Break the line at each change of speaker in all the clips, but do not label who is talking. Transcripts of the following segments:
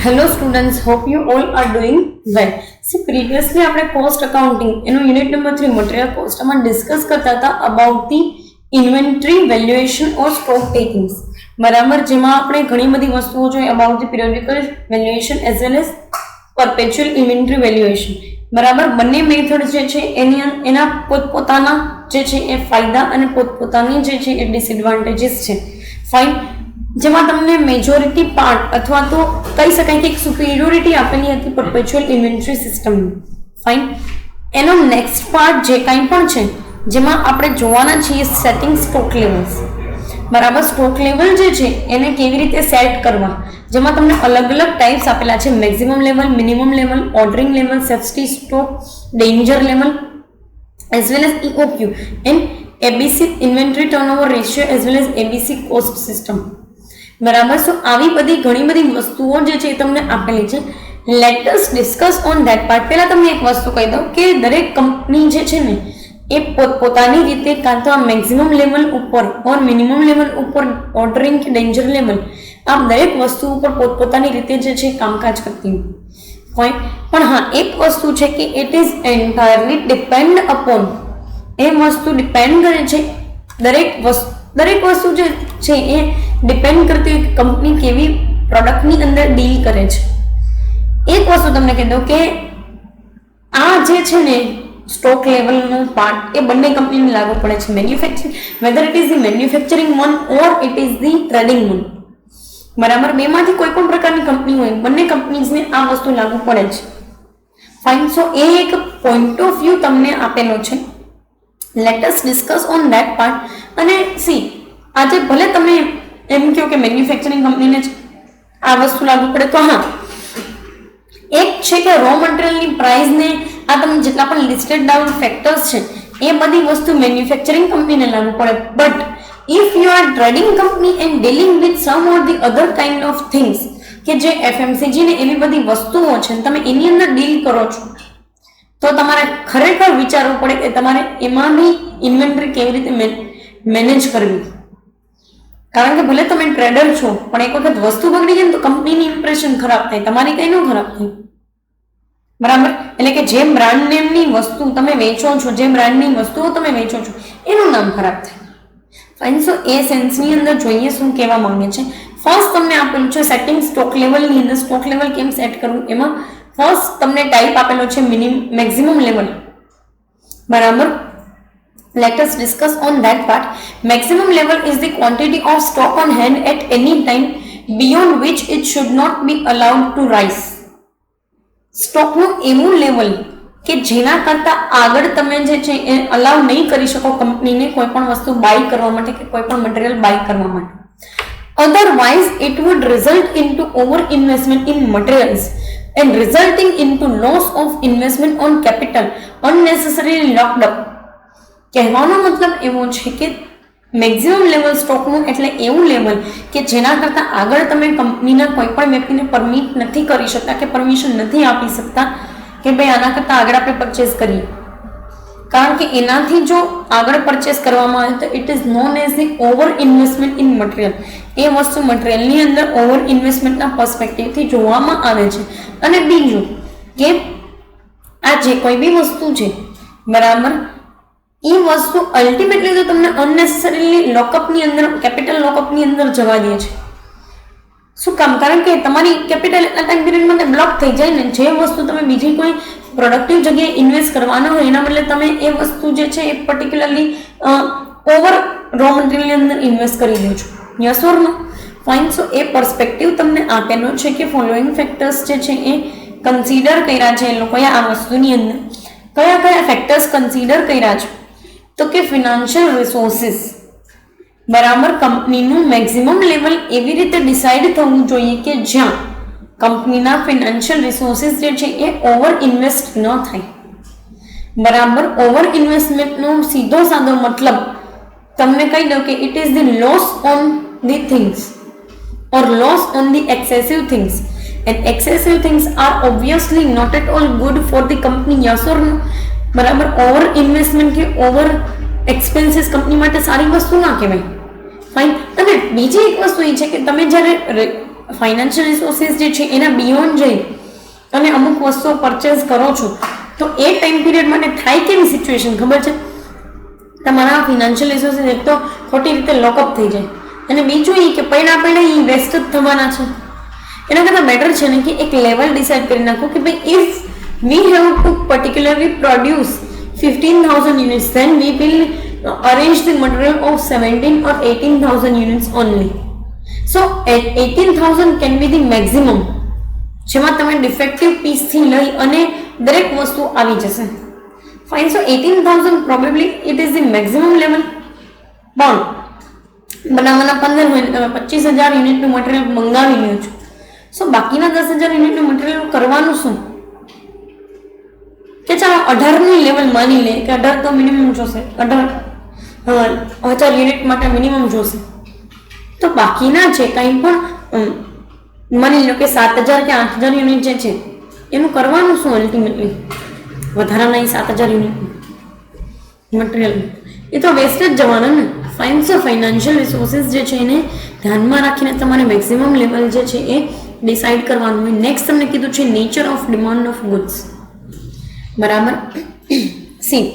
Hello students, hope you all are doing well. See, previously આપણે cost accounting એનો unit number 3 material cost માં discuss કરતા હતા about the inventory valuation or stock takings. બરાબર, જેમાં આપણે ઘણી બધી વસ્તુઓ જોઈ about the periodical valuation as well as perpetual inventory valuation. બરાબર, બંને મેથડ જે છે એના પોતપોતાના જે છે એ ફાયદા અને પોતપોતાની જે છે એ ડિસએડવાન્ટેજીસ છે. ફાઇન, જેમાં તમને મેજોરિટી પાર્ટ અથવા તો કહી શકાય કે એક સુપિરિયોરિટી આપેલી હતી પરપેચ્યુઅલ ઇન્વેન્ટરી સિસ્ટમની. ફાઇન, એનો નેક્સ્ટ પાર્ટ જે કાંઈ પણ છે જેમાં આપણે જોવાના છીએ સેટિંગ સ્ટોક લેવલ્સ. બરાબર, સ્ટોક લેવલ જે છે એને કેવી રીતે સેટ કરવા, જેમાં તમને અલગ અલગ ટાઈપ્સ આપેલા છે: maximum level, minimum level, ordering level, safety stock, danger level, as well as EOQ and ABC inventory turnover ratio as well as ABC cost system. બરાબર, સો આવી બધી ઘણી બધી વસ્તુઓ જે છે એ તમને આપેલી છે. Let us discuss on that part. પહેલા તમને એક વસ્તુ કહી દઉં કે દરેક કંપની જે છે ને એ પોતાની રીતે કાં તો આ મેક્સિમમ લેવલ ઉપર ઓર મિનિમમ લેવલ ઉપર ઓર્ડરિંગ કે ડેન્જર લેવલ આ દરેક વસ્તુ ઉપર પોતપોતાની રીતે જે છે કામકાજ કરતી હોય. પણ હા, એક વસ્તુ છે કે it is entirely depend upon, એ વસ્તુ ડિપેન્ડ કરે છે દરેક વસ્તુ જે છે એ ડિપેન્ડ કરતી હોય કે કંપની કેવી પ્રોડક્ટની અંદર ડીલ કરે છે. એક વસ્તુ તમને કહી દઉં કે આ જે છે ને સ્ટોક લેવલનો પાર્ટ એ બંને કંપનીને લાગુ પડે છે. Manufacturing, weather it is the manufacturing one or it is the trading one. બરાબર, બેમાંથી કોઈ પણ પ્રકારની કંપની હોય બંને કંપનીઝને આ વસ્તુ લાગુ પડે છે. ફાઇન, સો એ એક પોઈન્ટ ઓફ વ્યૂ તમને આપેલો છે. Let us discuss on that part. અને સી, આજે ભલે તમે એમ કહો કે મેન્યુફેક્ચરિંગ કંપનીને જ આ વસ્તુ લાગુ પડે, તો હા, એક છે કે રો મટીરિયલની પ્રાઇસને આ તમે જેટલા પણ લિસ્ટેડ ડાઉન ફેક્ટર્સ છે એ બધી વસ્તુ મેન્યુફેક્ચરિંગ કંપનીને લાગુ પડે. But if you are trading company and dealing with some or the other kind of things કે જે FMCG ને એવી બધી વસ્તુઓ છે તમે એની અંદર ડીલ કરો છો, તો તમારે ખરેખર વિચારવું પડે કે તમારે એમાંની ઇન્વેન્ટરી કેવી રીતે મેનેજ કરવી. કારણ કે ભલે તમે ટ્રેડર છો પણ એક વખત વસ્તુ બગડી જાય તો કંપનીની ઇમ્પ્રેશન ખરાબ થાય, તમારી કઈ ન ખરાબ થાય. બરાબર, એટલે કે જે બ્રાન્ડ નેમની વસ્તુ તમે વેચો છો, જે બ્રાન્ડની વસ્તુઓ તમે વેચો છો એનું નામ ખરાબ થાય. ફાઇન, સો એ સેન્સની અંદર જોઈએ શું કહેવા માંગે છે. ફર્સ્ટ તમને આપેલું છે સેટિંગ સ્ટોક લેવલની અંદર સ્ટોક લેવલ કેમ સેટ કરવું. એમાં ફર્સ્ટ તમને ટાઈપ આપેલો છે મેક્સિમમ લેવલ. બરાબર, let us discuss on that part. Maximum level is the quantity of stock on hand at any time beyond which it should not be allowed to rise. સ્ટોકનું એવું level કે જેના કરતાં આગળ તમે જે છે એ અલાઉ નહીં કરી શકો કંપનીને કોઈ પણ વસ્તુ બાય કરવા માટે કે કોઈ પણ મટીરિયલ બાય કરવા માટે. Otherwise it would result into over investment in materials and resulting into loss of investment on capital unnecessarily locked up. કહેવાનો મતલબ એવો છે કે મેક્સિમમ લેવલ સ્ટોકનું એટલે એવું લેવલ કે જેના કરતાં આગળ તમે કંપનીના કોઈ પણ વ્યક્તિને પરમિટ નથી કરી શકતા કે પરમિશન નથી આપી શકતા કે ભાઈ આના કરતાં આગળ આપણે પરચેસ કરીએ. કારણ કે એનાથી જો આગળ પરચેસ કરવામાં આવે તો it is known as the over investment in material. એ વસ્તુ મટીરિયલની અંદર ઓવર ઇન્વેસ્ટમેન્ટના પર્સપેક્ટિવથી જોવામાં આવે છે. અને બીજું કે આ જે કોઈ બી વસ્તુ છે, બરાબર, એ વસ્તુ અલ્ટિમેટલી તો તમને અનનેસેસરીલી લોકઅપની અંદર, કેપિટલ લોકઅપની અંદર જવા દે છે. શું કામ? કારણ કે તમારી કેપિટલ એટલા ટાઈમ પીરિયડમાં બ્લોક થઈ જાય ને. જે વસ્તુ તમે બીજી કોઈ પ્રોડક્ટિવ જગ્યાએ ઇન્વેસ્ટ કરવાના હોય એના બદલે તમે એ વસ્તુ જે છે એ પર્ટિક્યુલરલી ઓવર રો મટીરિયલની અંદર ઇન્વેસ્ટ કરી દો છો. Yes or no? Fine, so એ પર્સપેક્ટિવ તમને આપેલો છે કે ફોલોઈંગ ફેક્ટર્સ જે છે એ કન્સિડર કર્યા છે એ લોકોએ આ વસ્તુની અંદર. કયા કયા ફેક્ટર્સ કન્સિડર કર્યા છે? તો કે ફિનાન્શિયલ રિસોર્સિસ. બરાબર, કંપનીનું મેક્સિમમ લેવલ એવી રીતે ડિસાઇડ થવું જોઈએ કે જ્યાં કંપનીના ફિનાન્શિયલ રિસોર્સિસ જે છે એ ઓવર ઇન્વેસ્ટ ન થાય. બરાબર, ઓવર ઇન્વેસ્ટમેન્ટનો સીધો સાદો મતલબ તમને કહી દઉં કે it is the loss on the things or loss on the excessive things. And excessive things are obviously not at all good for the company. Yes or no? બરાબર, ઓવર ઇન્વેસ્ટમેન્ટ કે over expenses company માટે સારી વસ્તુ ના કહેવાય. Fine, અને બીજી એક વસ્તુ એ છે કે તમે જ્યારે ફાઇનાન્શિયલ રિસોર્સિસ જે છે એના બિયોન્ડ જઈ અને અમુક વસ્તુઓ પરચેઝ કરો છો તો એ ટાઈમ પીરિયડ માટે થાય કેવી સિચ્યુએશન ખબર છે? તમારા ફિનાન્શિયલ રિસોર્સિસ એક તો ખોટી રીતે લોકઅપ થઈ જાય અને બીજું એ કે પૈડા એ વેસ્ટ જ થવાના છે. એના કરતાં બેટર છે ને કે એક લેવલ ડિસાઇડ કરી નાખો કે ભાઈ if we have to particularly produce 15,000 units then we will arrange the material of 17 or 18,000 units only. So 18,000 can be the maximum જેમાં તમે ડિફેક્ટિવ પીસથી લઈ અને દરેક વસ્તુ આવી જશે. Fine. So 18,000 probably it is the maximum level. પણ બનાવવાના 25,000 યુનિટનું મટીરિયલ મંગાવી લ્યો છો. સો બાકીના 10,000 યુનિટનું મટીરિયલ કરવાનું શું? કે ચાલો 18નું લેવલ માની લે કે 18 તો મિનિમમ જોશે, 18,000 યુનિટ માટે મિનિમમ જોશે. તો બાકીના છે કંઈ પણ માની લો કે 7,000 કે 8,000 યુનિટ જે છે એનું કરવાનું શું? અલ્ટિમેટલી વધારાના 7,000 યુનિટ મટીરિયલ એ તો વેસ્ટ જ જવાના ને. ફાઇન. સો ફાઇનાન્શિયલ રિસોર્સિસ જે છે એને ધ્યાનમાં રાખીને તમારે મેક્સિમમ લેવલ જે છે એ ડિસાઇડ કરવાનું હોય. નેક્સ્ટ તમને કીધું છે nature of demand of goods. બરાબર. સી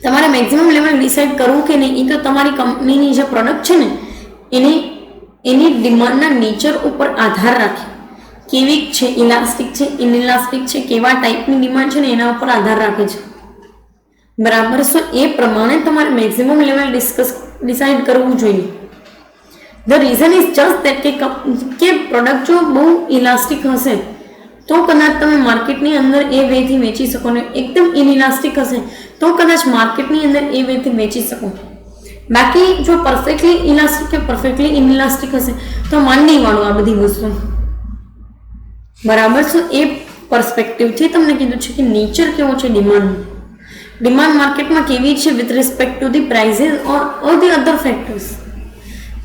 તમારે મેક્સિમમ લેવલ ડિસાઇડ કરવું કે નહીં એ તો તમારી કંપનીની જે પ્રોડક્ટ છે ને એની ડિમાન્ડના નેચર ઉપર આધાર રાખે. કેવી છે, ઇલાસ્ટિક છે, ઇનઇલાસ્ટિક છે, કેવા ટાઈપની ડિમાન્ડ છે ને એના ઉપર આધાર રાખે છે. બરાબર. સો એ પ્રમાણે તમારે મેક્સિમમ લેવલ ડિસાઇડ કરવું જોઈએ. The reason is just that કે પ્રોડક્ટ જો બહુ ઇલાસ્ટિક હશે તો કદાચ તમે માર્કેટની અંદર એ વેથી વેચી શકો ને એકદમ ઇનઇલાસ્ટિક હશે તો કદાચ માર્કેટની અંદર એ વેથી વેચી શકો. બાકી જો પરફેક્ટલી ઇલાસ્ટિક કે પરફેક્ટલી ઇનઇલાસ્ટિક હશે તો માંડી વાળું આ બધી વસ્તુ. બરાબર. સો એ પર્સપેક્ટિવથી તમને કીધું છે કે નેચર કેવો છે ડિમાન્ડ માર્કેટમાં કેવી છે with respect to the prices or the other factors.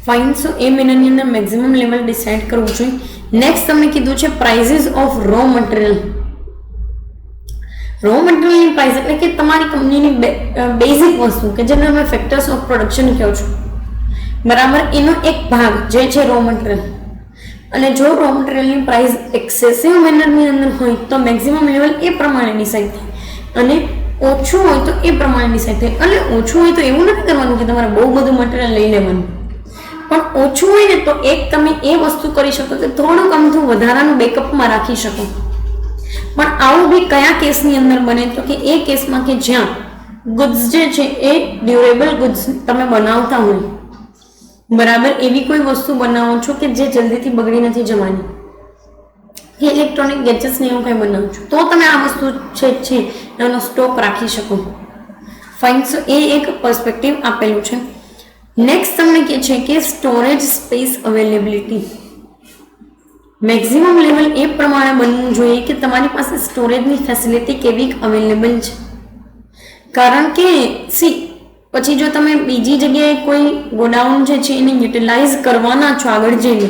Fine. So એ મહિનાની અંદર મેક્સિમમ લેવલ ડિસાઇડ કરવું જોઈએ. નેક્સ્ટ તમને કીધું છે prices of raw material. Raw મટીરિયલની પ્રાઇસ એટલે કે તમારી કંપનીની બેઝિક વસ્તુ કે જેને તમે ફેક્ટર્સ ઓફ પ્રોડક્શન કહો છો. બરાબર. એનો એક ભાગ જે છે રો મટીરિયલ. અને જો રો મટીરિયલની પ્રાઇસ એક્સેસિવ મેનરની અંદર હોય તો મેક્સિમમ લેવલ એ પ્રમાણે ડિસાઇડ થાય અને ઓછું હોય તો એ પ્રમાણે ડિસાઇડ થાય. અને ઓછું હોય તો એવું નથી કરવાનું કે તમારે બહુ બધું મટીરિયલ લઈ લેવાનું, પણ ઓછું હોય ને તો એક તમે એ વસ્તુ કરી શકો કે થોડુંક અમથું વધારાનું બેકઅપમાં રાખી શકો. પણ આવું બી કયા કેસની અંદર બને તો કે એ કેસમાં કે જ્યાં ગુડ્સ જે છે એ ડ્યુરેબલ ગુડ્સ તમે બનાવતા હોય. બરાબર. એવી કોઈ વસ્તુ બનાવો છો કે જે જલ્દીથી બગડી નથી જવાની કે ઇલેક્ટ્રોનિક ગેજેટ્સ ને એવું કંઈ બનાવો છો તો તમે આ વસ્તુ છે એનો સ્ટોક રાખી શકો. ફાઇન. સો એ એક પર્સપેક્ટિવ આપેલું છે. નેક્સ્ટ તમને કહે છે કે storage space availability. Maximum level એ પ્રમાણે બનવું જોઈએ કે તમારી પાસે સ્ટોરેજની ફેસિલિટી કેવી અવેલેબલ છે. કારણ કે સી પછી જો તમે બીજી જગ્યાએ કોઈ ગોડાઉન જે છે એને યુટિલાઇઝ કરવાના છો આગળ જઈને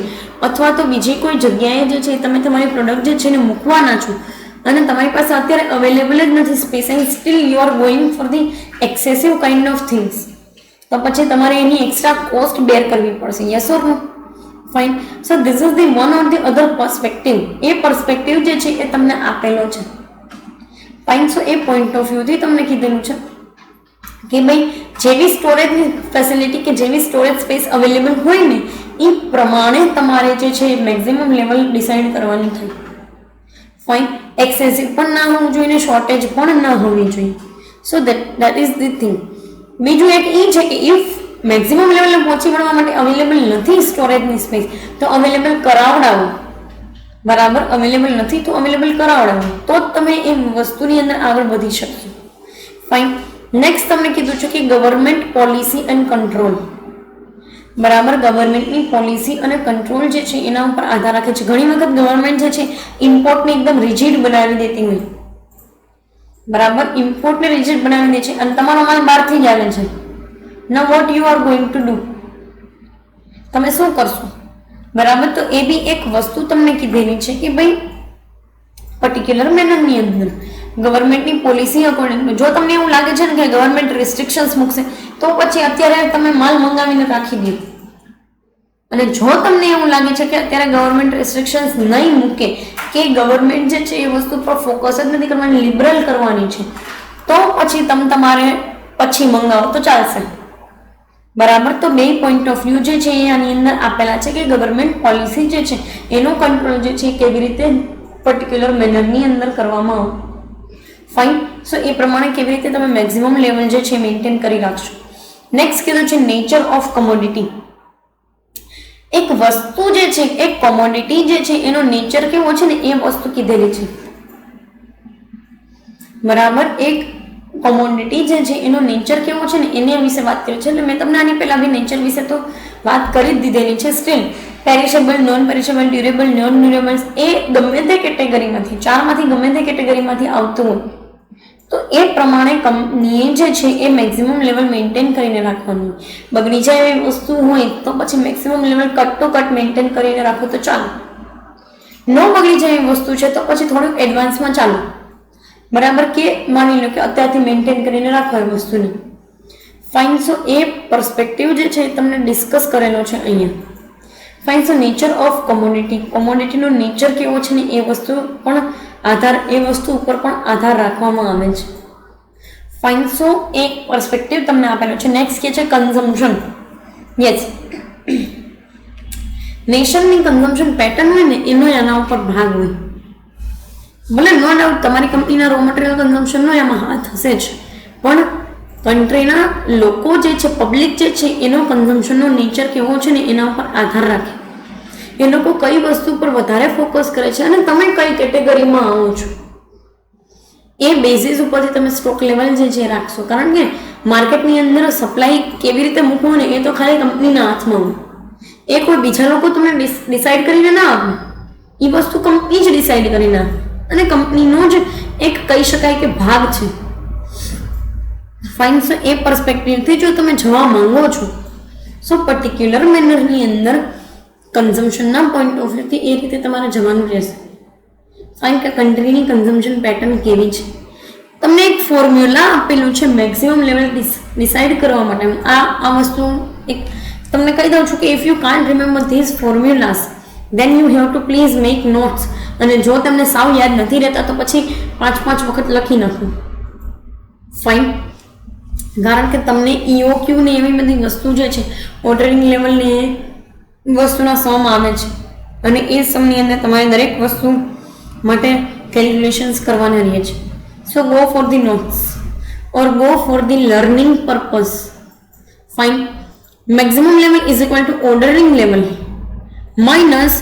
અથવા તો બીજી કોઈ જગ્યાએ જે છે તમે તમારી પ્રોડક્ટ જે છે એને મૂકવાના છો અને તમારી પાસે અત્યારે અવેલેબલ જ નથી space and still you are going for the excessive kind of things તો પછી તમારે એની એક્સ્ટ્રા કોસ્ટ બેર કરવી પડશે. Yes or no? Fine. So this is the one or the other perspective. એ પર્સપેક્ટિવ જે છે એ તમને આપેલો છે. ફાઇન. સો એ પોઈન્ટ ઓફ વ્યૂથી તમને કીધેલું છે કે ભાઈ જેવી સ્ટોરેજની ફેસિલિટી કે જેવી સ્ટોરેજ સ્પેસ અવેલેબલ હોય ને એ પ્રમાણે તમારે જે છે મેક્સિમમ લેવલ ડિસાઇડ કરવાનું થાય. ફાઇન. એક્સેસિવ પણ ના હોવું જોઈએ ને શોર્ટેજ પણ ના હોવી જોઈએ. So that is the thing. બીજું એક એ છે કે ઇફ મેક્સિમમ લેવલે પહોંચી વળવા માટે અવેલેબલ નથી સ્ટોરેજની સ્પેસ તો અવેલેબલ કરાવડાવો. બરાબર. અવેલેબલ નથી તો અવેલેબલ કરાવડાવો તો જ તમે એ વસ્તુની અંદર આગળ વધી શકશો. ફાઇન. નેક્સ્ટ તમને કીધું છે કે ગવર્મેન્ટ પોલિસી એન્ડ કંટ્રોલ. બરાબર. ગવર્મેન્ટની પોલિસી અને કંટ્રોલ જે છે એના ઉપર આધાર રાખે છે. ઘણી વખત ગવર્મેન્ટ જે છે ઇમ્પોર્ટને એકદમ રિજિડ બનાવી દેતી હોય. બરાબર. ઇમ્પોર્ટને રિજિડ બનાવી દે છે અને તમારો માલ બહારથી જ આવે છે. નાઉ what you are going to do? તમે શું કરશો? બરાબર. તો એ બી એક વસ્તુ તમને કીધેલી છે કે ભાઈ પર્ટિક્યુલર મેનરની અંદર ગવર્મેન્ટની પોલિસી અકોર્ડિંગ જો તમને એવું લાગે છે ને કે ગવર્મેન્ટ રિસ્ટ્રિક્શન્સ મૂકશે તો પછી અત્યારે તમે માલ મંગાવીને રાખી દો અને જો તમને એવું લાગે છે કે અત્યારે ગવર્મેન્ટ રેસ્ટ્રિક્શન્સ નહીં મૂકે કે ગવર્મેન્ટ જે છે એ વસ્તુ પર ફોકસ જ નથી કરવાની, લિબરલ કરવાની છે, તો પછી તમારે પછી મંગાવો તો ચાલશે, બરાબર. તો બે પોઈન્ટ ઓફ વ્યૂ જે છે એ આની અંદર આપેલા છે કે ગવર્મેન્ટ પોલિસી જે છે એનો કંટ્રોલ જે છે કેવી રીતે પર્ટિક્યુલર મેનરની અંદર કરવામાં આવે. ફાઇન. સો એ પ્રમાણે કેવી રીતે તમે મેક્સિમમ લેવલ જે છે મેન્ટેન કરી રાખશો. નેક્સ્ટ કીધું છે નેચર ઓફ કમોડિટી. એક વસ્તુ જે છે, એક કોમોડિટી જે છે એનો નેચર કેવો છે ને એ વસ્તુ કીધેલી છે, બરાબર. એક કોમોડિટી જે છે એનો નેચર કેવો છે ને એના વિશે વાત કરી છે. એટલે મેં તમને આની પહેલા બી નેચર વિશે તો વાત કરી જ દીધેલી છે. Still perishable, non perishable, durable, non durable એ ગમે તે કેટેગરીમાંથી, ચારમાંથી ગમે તે કેટેગરીમાંથી આવતું હોય તો એ પ્રમાણે કંપનીએ જે છે એ મેક્સિમમ લેવલ મેન્ટેન કરીને રાખવાનું. બગડી જાય એવી વસ્તુ હોય તો પછી maximum level cut to cut maintain કરીને રાખો તો ચાલો. ન બગડી જાય એવી વસ્તુ છે તો પછી થોડુંક એડવાન્સમાં ચાલો, બરાબર. કે માની લો કે અત્યારથી મેન્ટેન કરીને રાખો એ વસ્તુને. ફાઇન. સો એ પર્સપેક્ટિવ જે છે એ તમને ડિસ્કસ કરેલો છે અહીંયા. Fine. So nature of commodity, કોમોડિટીનો નેચર કેવો છે ને એ વસ્તુ પણ એ વસ્તુ ઉપર પણ આધાર રાખવામાં આવે છે. ફાઇન. સો એક પર્સપેક્ટિવ તમને આપેલો છે. નેક્સ્ટ કે છે કન્ઝમ્પશન. યસ, નેશનની કન્ઝમ્પશન પેટર્ન હોય ને એનો એના ઉપર ભાગ હોય. ભલે નો ડાઉટ તમારી કંપનીના રો મટીરિયલ કન્ઝમ્પશનનો એમાં હાથ હશે જ, પણ કન્ટ્રીના લોકો જે છે, પબ્લિક જે છે એનો કન્ઝમ્પશનનો નેચર કેવો છે ને એના ઉપર આધાર રાખે. એ લોકો કઈ વસ્તુ પર વધારે ફોકસ કરે છે અને તમે કઈ કેટેગરીમાં આવો છો એ બેઝિસ ઉપરથી તમે સ્ટોક લેવલ જે છે રાખશો. કારણ કે માર્કેટની અંદર સપ્લાય કેવી રીતે મૂકવું ને એ તો ખાલી કંપનીના હાથમાં હોય. એ કોઈ બીજા લોકો તમને ડિસાઈડ કરીને ના આપે, એ વસ્તુ કંપની જ ડિસાઈડ કરીને આપે અને કંપનીનો જ એક કહી શકાય કે ભાગ છે. ફાઇન. સો એ પર્સપેક્ટિવથી જો તમે જવા માંગો છો સો પર્ટિક્યુલર મેનરની અંદર કન્ઝમ્પશનના પોઈન્ટ ઓફ વ્યૂથી એ રીતે તમારે જવાનું રહેશે. ફાઇન. કે કન્ટ્રીની કન્ઝમ્પશન પેટર્ન કેવી છે. તમને એક ફોર્મ્યુલા આપેલું છે મેક્સિમમ લેવલ ડિસાઇડ કરવા માટે. આ વસ્તુ એક તમને કહી દઉં છું કે if you can't remember this formulas then you have to please make notes. અને જો તમને સાવ યાદ નથી રહેતા તો પછી 5 વખત લખી નાખો. ફાઇન. કારણ કે તમને EOQ ને એવી બધી વસ્તુ જે છે ઓર્ડરિંગ લેવલની વસ્તુના સમ આવે છે અને એ સમની અંદર તમારે દરેક વસ્તુ માટે કેલ્ક્યુલેશન્સ કરવાના રહે છે. So go for the notes or go for the learning purpose. Fine. Maximum level is equal to ordering level minus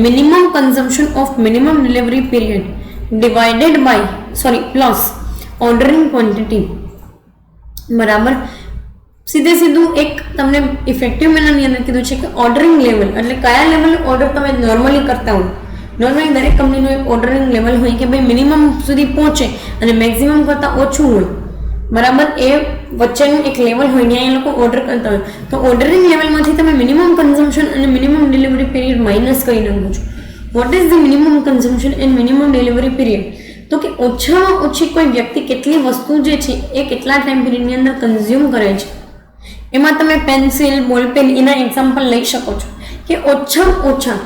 minimum consumption of minimum delivery period divided by plus ordering quantity. બરાબર. સીધું એક તમને effective મેનરની અંદર કીધું છે કે ordering level એટલે કયા લેવલ ઓર્ડર તમે નોર્મલી કરતા હો. નોર્મલી દરેક કંપનીનું એક ઓર્ડરિંગ લેવલ હોય કે ભાઈ મિનિમમ સુધી પહોંચે અને મેક્સિમમ કરતાં ઓછું હોય, બરાબર. એ વચ્ચેનું એક લેવલ હોય ત્યાં એ લોકો ઓર્ડર કરતા હોય. તો ઓર્ડરિંગ લેવલમાંથી તમે મિનિમમ કન્ઝમ્પશન અને મિનિમમ ડિલિવરી પીરિયડ માઇનસ કરી નાખો છો. What is the minimum consumption and minimum delivery period? તો કે ઓછામાં ઓછી કોઈ વ્યક્તિ કેટલી વસ્તુ જે છે એ કેટલા ટાઈમ પીરિયડની અંદર કન્ઝ્યુમ કરે છે. એમાં તમે પેન્સિલ, બોલપેન એના એક્ઝામ્પલ લઈ શકો છો કે ઓછામાં ઓછા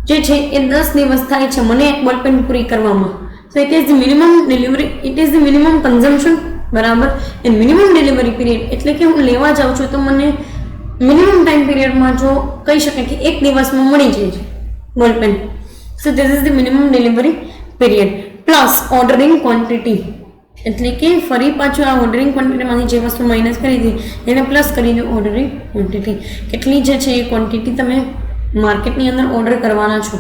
જે છે એ 10 દિવસ થાય છે મને એક બોલપેન પૂરી કરવામાં. So it is the minimum delivery, it is the minimum consumption, બરાબર. એન્ડ મિનિમમ ડિલિવરી પીરિયડ એટલે કે હું લેવા જાઉં છું તો મને મિનિમમ ટાઈમ પીરિયડમાં જો કહી શકાય કે એક દિવસમાં મળી જાય છે ball pen. So this is the minimum delivery period plus ordering quantity એટલે કે ફરી પાછું આ ઓર્ડરિંગ ક્વોન્ટિટીમાંથી જે વસ્તુ માઇનસ કરી હતી એને પ્લસ કરી દો ઓર્ડરિંગ ક્વોન્ટિટી. કેટલી જે છે એ ક્વોન્ટિટી તમે માર્કેટની અંદર ઓર્ડર કરવાના છો.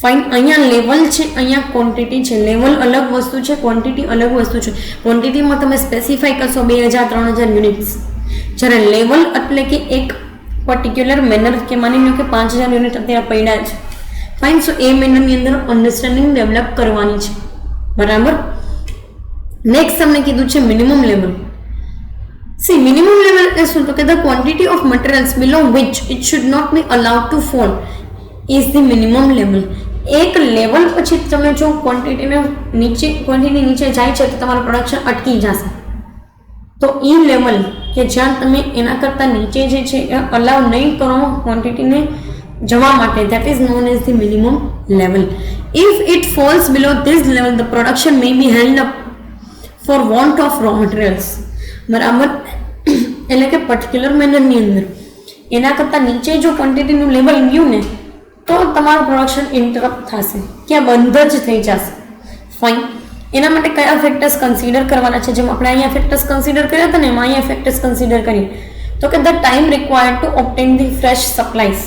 ફાઇન. અહીંયા લેવલ છે, અહીંયા ક્વોન્ટિટી છે. લેવલ અલગ વસ્તુ છે, ક્વોન્ટિટી અલગ વસ્તુ છે. ક્વોન્ટિટીમાં તમે સ્પેસિફાઈ કરશો 2000-3000 યુનિટ્સ, જ્યારે લેવલ એટલે કે એક પર્ટિક્યુલર મેનર કે માની લો કે 5000 યુનિટ અત્યારે પડ્યા છે. ફાઇન. સો એ મેનરની અંદર અન્ડરસ્ટેન્ડિંગ ડેવલપ કરવાની છે, બરાબર. નેક્સ્ટ તમને કીધું છે minimum level. See minimum level એટલે શું? તો કે the quantity of materials below which it should not be allowed to fall is the minimum level. એક લેવલ પછી તમે જો ક્વોન્ટિટી નીચે જાય છે તો તમારું પ્રોડક્શન અટકી જશે. તો એ લેવલ કે જ્યાં તમે એના કરતાં નીચે જે છે એ અલાઉ નહીં કરો ક્વોન્ટિટીને જવા માટે, that is known as the minimum level. If it falls below this level, the production may be held up for want of raw materials. બરાબર, એટલે કે પર્ટિક્યુલર મેનરની અંદર એના કરતાં નીચે જો ક્વોન્ટિટીનું લેવલ ગયું ને તો તમારું પ્રોડક્શન ઇન્ટરપ્ટ થશે, કે બંધ જ થઈ જશે. ફાઇન. એના માટે કયા ફેક્ટર્સ કન્સિડર કરવાના છે? જેમ આપણે અહીંયા ફેક્ટર્સ કન્સિડર કર્યા હતા ને એમાં અહીંયા ફેક્ટર્સ કન્સિડર કરીએ તો કે the time required to obtain the fresh supplies,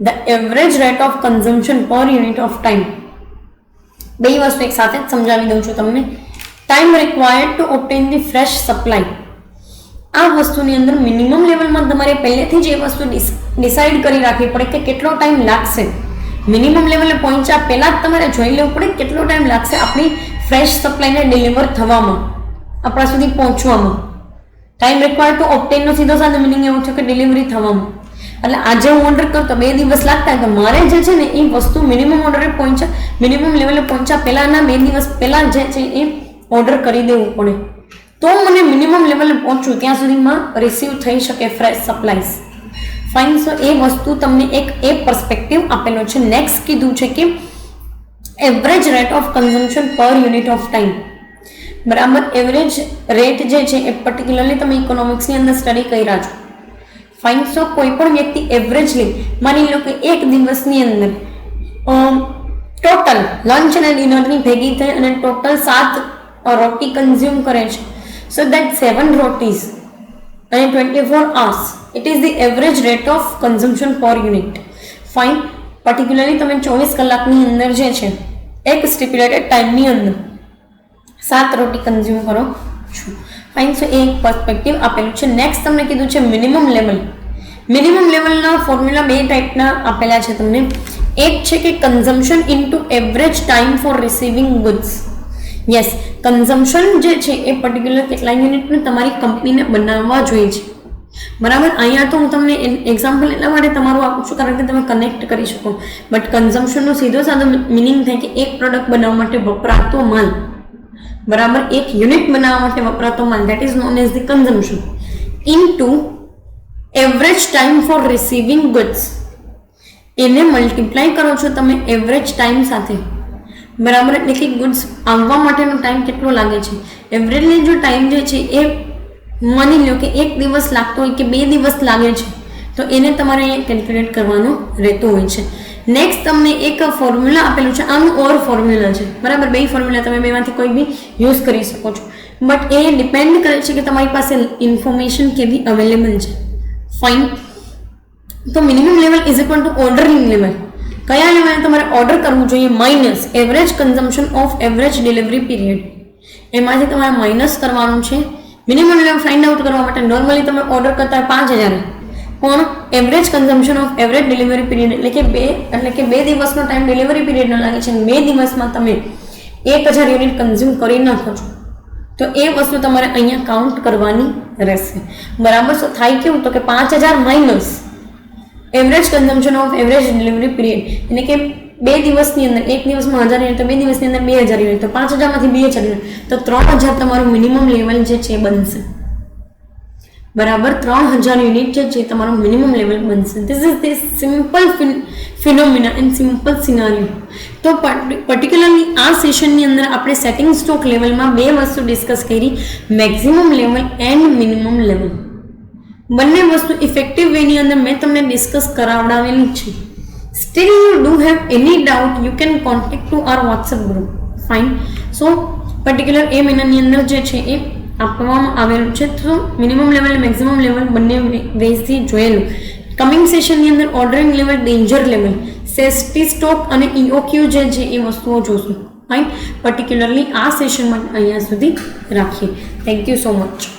the average rate of consumption per unit of time. બે વસ્તુ એક સાથે જ સમજાવી દઉં છું તમને. Time required to obtain the fresh supply, આ વસ્તુની અંદર મિનિમમ લેવલમાં તમારે પહેલેથી જ એ વસ્તુ ડિસાઇડ કરી રાખવી પડે કે કેટલો ટાઈમ લાગશે. મિનિમમ લેવલે પહોંચ્યા પહેલાં જ તમારે જોઈ લેવું પડે કેટલો ટાઈમ લાગશે આપણી ફ્રેશ સપ્લાયને ડિલિવર થવામાં, આપણા સુધી પહોંચવામાં. ટાઈમ રિક્વાયર્ડ ટુ ઓબ્ટેનનો સીધો સાધો મિનિંગ એવું છે કે ડિલિવરી થવામાં. એટલે આજે હું ઓર્ડર કરતો 2 દિવસ લાગતા, તો મારે જે છે ને એ વસ્તુ મિનિમમ ઓર્ડરે પહોંચ્યા, મિનિમમ લેવલે પહોંચ્યા પહેલાંના 2 દિવસ પહેલાં જે છે એ ઓર્ડર કરી દેવું પડે, તો મને મિનિમમ લેવલે પહોંચું ત્યાં સુધીમાં રિસીવ થઈ શકે ફ્રેશ સપ્લાયઝ. ફાઇન. સો એ વસ્તુ તમને એક એ પર્સપેક્ટિવ આપેલો છે. નેક્સ્ટ કીધું છે કે average rate of consumption per unit of time. બરાબર, એવરેજ રેટ જે છે એ પર્ટિક્યુલરલી તમે ઇકોનોમિક્સની અંદર સ્ટડી કર્યા છો. ફાઇન. સો કોઈ પણ વ્યક્તિ એવરેજલી માની લો કે એક દિવસની અંદર ટોટલ લંચ અને ડિનરની ભેગી થઈ અને ટોટલ 7 રોટી કન્ઝ્યુમ કરે છે. So that 7 rotis and 24 hours, it is the average rate of consumption per unit. Fine. Particularly તમે 24 કલાકની અંદર જે છે એક સ્ટિપ્યુલેટેડ ટાઈમની અંદર 7 રોટી કન્ઝ્યુમ કરો છો. ફાઇન. સો એક પર્સપેક્ટિવ આપેલું છે. નેક્સ્ટ તમને કીધું છે મિનિમમ લેવલ. મિનિમમ લેવલના ફોર્મ્યુલા 2 ટાઈપના આપેલા છે તમને. એક છે કે consumption into average time for receiving goods. Yes, consumption જે છે એ પર્ટિક્યુલર કેટલા યુનિટનું તમારી કંપનીને બનાવવા જોઈએ છે. બરાબર, અહીંયા તો હું તમને એક્ઝામ્પલ એટલા માટે તમારું આપું છું કારણ કે તમે કનેક્ટ કરી શકો. બટ કન્ઝમ્પશનનો સીધો સાધો મિનિંગ થાય કે એક પ્રોડક્ટ બનાવવા માટે વપરાતો માલ, બરાબર, એક યુનિટ બનાવવા માટે વપરાતો માલ, that is known as the consumption into average time for receiving goods. એને મલ્ટીપ્લાય કરો છો તમે એવરેજ ટાઈમ સાથે, બરાબર, એટલે કે ગુડ્સ આવવા માટેનો ટાઈમ કેટલો લાગે છે. એવરેજલી જો ટાઈમ જે છે એ માની લો કે 1 દિવસ લાગતો હોય કે 2 દિવસ લાગે છે તો એને તમારે અહીંયા કેલ્ક્યુલેટ કરવાનું રહેતું હોય છે. નેક્સ્ટ તમને એક ફોર્મ્યુલા આપેલું છે, આનું ઓર ફોર્મ્યુલા છે, બરાબર. 2 ફોર્મ્યુલા તમે બેમાંથી કોઈ બી યુઝ કરી શકો છો, બટ એ ડિપેન્ડ કરે છે કે તમારી પાસે ઇન્ફોર્મેશન કેવી અવેલેબલ છે. ફાઇન. તો minimum level is equal to ordering level. કયા લેવલે તમારે ઓર્ડર કરવું જોઈએ? Minus average consumption of average delivery period. એમાંથી તમારે માઇનસ કરવાનું છે. મિનિમમ લેવલ ફાઇન્ડ આઉટ કરવા માટે નોર્મલી તમે ઓર્ડર કરતા 5000, પણ average consumption of average delivery period એટલે કે 2 દિવસનો ટાઈમ ડિલિવરી પીરિયડનો લાગે છે અને 2 દિવસમાં તમે 1000 યુનિટ કન્ઝ્યુમ કરી નાખો છો, તો એ વસ્તુ તમારે અહીંયા કાઉન્ટ કરવાની રહેશે. બરાબર. સો થાય કેવું તો કે 5000 minus average consumption of average delivery period, એટલે કે 2 દિવસની અંદર, એક દિવસમાં 1000 યુનિટ, તો 2 દિવસની અંદર 2000 યુનિટ, તો 5000માંથી 2000 યુનિટ, તો 3000 તમારું મિનિમમ લેવલ જે છે બનશે. બરાબર, 3000 યુનિટ જે છે તમારું મિનિમમ લેવલ બનશે. This is the simple phenomena and simple scenario. તો પર્ટિક્યુલરલી આ સેશનની અંદર આપણે સેટિંગ સ્ટોક લેવલમાં 2 વસ્તુ ડિસ્કસ કરી, maximum level and minimum level. બંને વસ્તુ ઇફેક્ટિવ વેની અંદર મેં તમને ડિસ્કસ કરાવડાવેલી છે. Still you do have any doubt, you can contact to our WhatsApp group. Fine. So particular એ મહિનાની અંદર જે છે એ આપવામાં આવેલું છે. તો મિનિમમ લેવલ મેક્સિમમ લેવલ બંને વેઝથી જોયેલું. કમિંગ સેશનની અંદર ordering level, danger level, safety stock અને EOQ જે છે એ વસ્તુઓ જોશું. ફાઇન. પર્ટિક્યુલરલી આ સેશનમાં અહીંયા સુધી રાખીએ. Thank you so much.